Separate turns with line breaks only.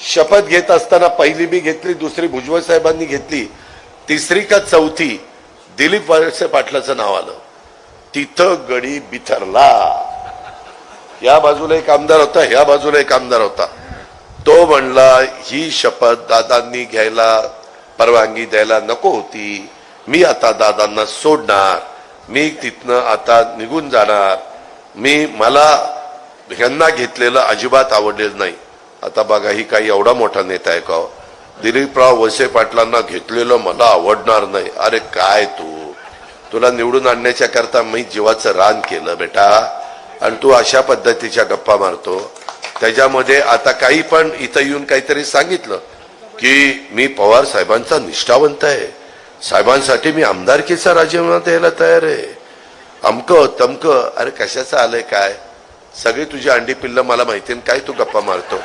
शपथ घेत असताना पहिली मी घेतली, दुसरी भुजबळ साहेबांनी घेतली, तिसरी का चौथी दिलीप वळसे पाटलाचं नाव आलं. तिथं गडी बिथरला. या बाजूला एक आमदार होता, ह्या बाजूला एक आमदार होता. तो म्हणला ही शपथ दादांनी घ्यायला परवानगी द्यायला नको होती, मी आता दादांना सोडणार, मी तिथनं आता निघून जाणार, मला ह्यांना घेतलेलं अजिबात आवडलेलं नाही. आता बघा ही काही एवढा मोठा नेता आहे का? दिलीपराव वळसे पाटलांना घेतलेलं मला आवडणार नाही. अरे काय तुला निवडून आणण्याच्या करता मी जीवाचं रान केलं बेटा, आणि तू अशा पद्धतीच्या गप्पा मारतो. त्याच्यामध्ये आता काही पण इथं येऊन काहीतरी सांगितलं की मी पवार साहेबांचा निष्ठावंत आहे, साहेबांसाठी मी आमदारकीचा राजीनामा द्यायला तयार आहे, अमकं तमकं. अरे कशाचं आलंय काय? सगळी तुझी अंडी पिल्लं मला माहिती, काय तू गप्पा मारतो?